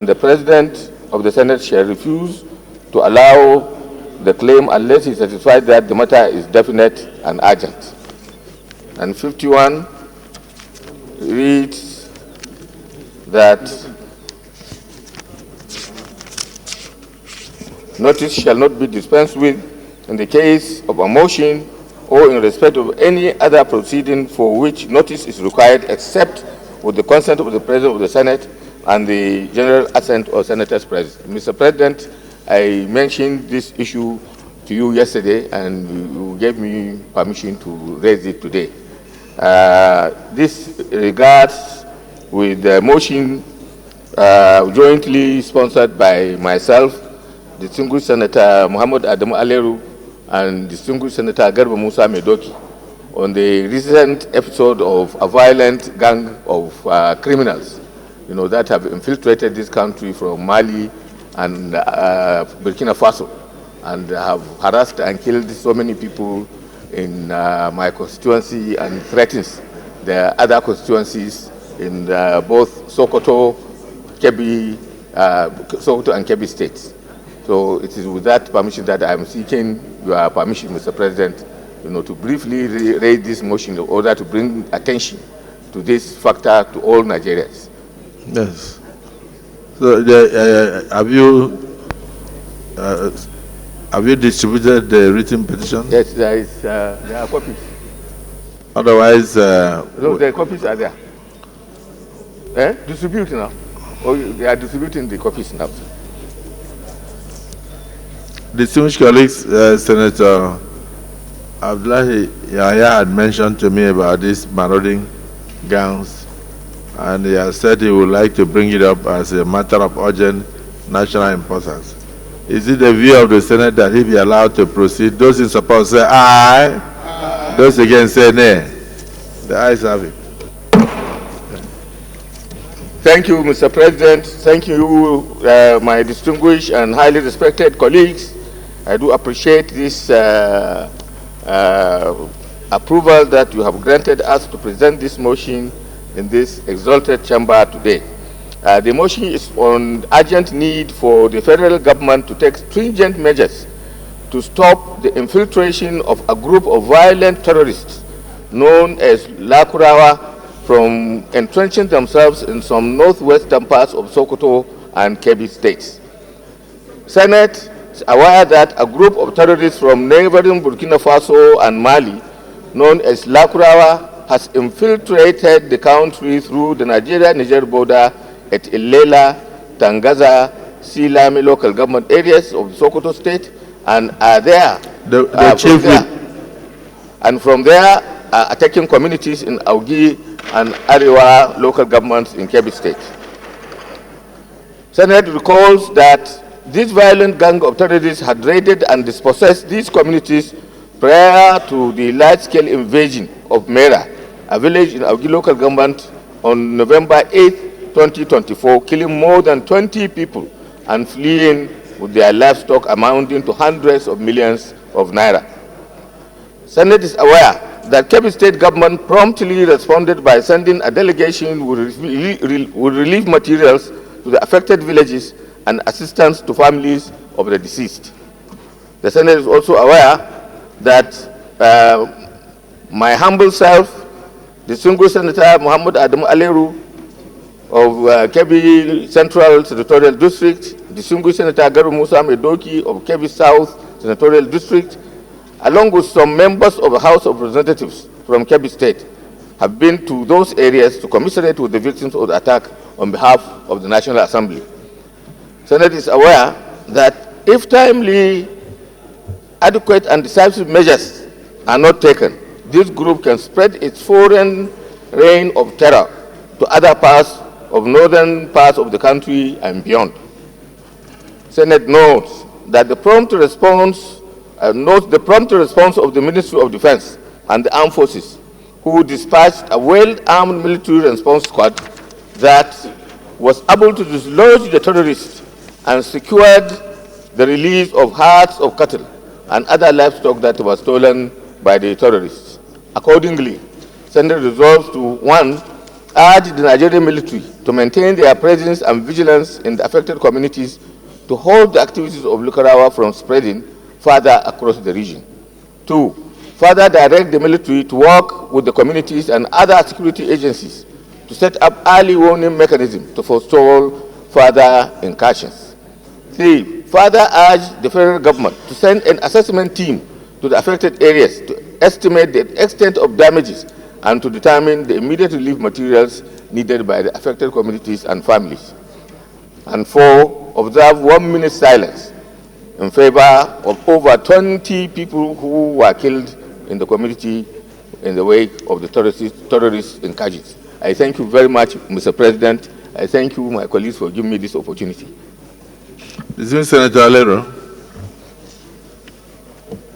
The President of the Senate shall refuse to allow the claim unless he is satisfied that the matter is definite and urgent. And 51 reads that notice shall not be dispensed with in the case of a motion or in respect of any other proceeding for which notice is required except with the consent of the President of the Senate and the general assent of senators present. Mr. President, I mentioned this issue to you yesterday and you gave me permission to raise it today. This regards with the motion jointly sponsored by myself, distinguished Senator Muhammad Adamu Aleru, and distinguished Senator Garba Musa Medoki on the recent episode of a violent gang of criminals, that have infiltrated this country from Mali and Burkina Faso, and have harassed and killed so many people in my constituency and threatens the other constituencies in both Sokoto, Sokoto and Kebbi states. So it is with that permission that I am seeking your permission, Mr. President, to briefly raise this motion in order to bring attention to this factor to all Nigerians. Yes. So have you distributed the written petition? Yes, there are copies. Otherwise, no, the copies are there. Distribute now. Or they are distributing the copies now. Distinguished colleagues, Senator Abdullahi Yahya had mentioned to me about these marauding gangs, and he has said he would like to bring it up as a matter of urgent national importance. Is it the view of the Senate that he be allowed to proceed? Those in support say aye. Aye. Those against say nay. The ayes have it. Thank you, Mr. President. Thank you, my distinguished and highly respected colleagues. I do appreciate this approval that you have granted us to present this motion in this exalted chamber today. The motion is on urgent need for the federal government to take stringent measures to stop the infiltration of a group of violent terrorists known as Lakurawa from entrenching themselves in some northwestern parts of Sokoto and Kebbi states. Senate is aware that a group of terrorists from neighboring Burkina Faso and Mali, known as Lakurawa, has infiltrated the country through the Nigeria-Niger border at Ilela, Tangaza, Silami local government areas of Sokoto state, and are there. And from there, attacking communities in Augi and Ariwa local governments in Kebbi state. Senate recalls that this violent gang of terrorists had raided and dispossessed these communities prior to the large-scale invasion of Mera, a village in Augi local government, on November 8, 2024, killing more than 20 people and fleeing with their livestock amounting to hundreds of millions of naira. Senate is aware that Kebbi State government promptly responded by sending a delegation with relief materials to the affected villages and assistance to families of the deceased. The Senate is also aware that my humble self, distinguished Senator Muhammad Adamu Aleru of Kebbi Central Senatorial District, distinguished Senator Garba Musa Medoki of Kebbi South Senatorial District, along with some members of the House of Representatives from Kebbi State, have been to those areas to commiserate with the victims of the attack on behalf of the National Assembly. Senate is aware that if timely, adequate and decisive measures are not taken, this group can spread its foreign reign of terror to other parts of northern parts of the country and beyond. Senate notes that the prompt response of the Ministry of Defense and the Armed Forces, who dispatched a well-armed military response squad that was able to dislodge the terrorists and secured the release of herds of cattle and other livestock that were stolen by the terrorists. Accordingly, Senate resolves to 1. urge the Nigerian military to maintain their presence and vigilance in the affected communities to hold the activities of Lukarawa from spreading further across the region. 2. Further direct the military to work with the communities and other security agencies to set up early warning mechanisms to forestall further incursions. 3. Further urge the federal government to send an assessment team to the affected areas to estimate the extent of damages and to determine the immediate relief materials needed by the affected communities and families. And 4. Observe 1 minute silence in favor of over 20 people who were killed in the community in the wake of the terrorist incursions. I thank you very much, Mr. President. I thank you, my colleagues, for giving me this opportunity. Dismissed Senator Alero.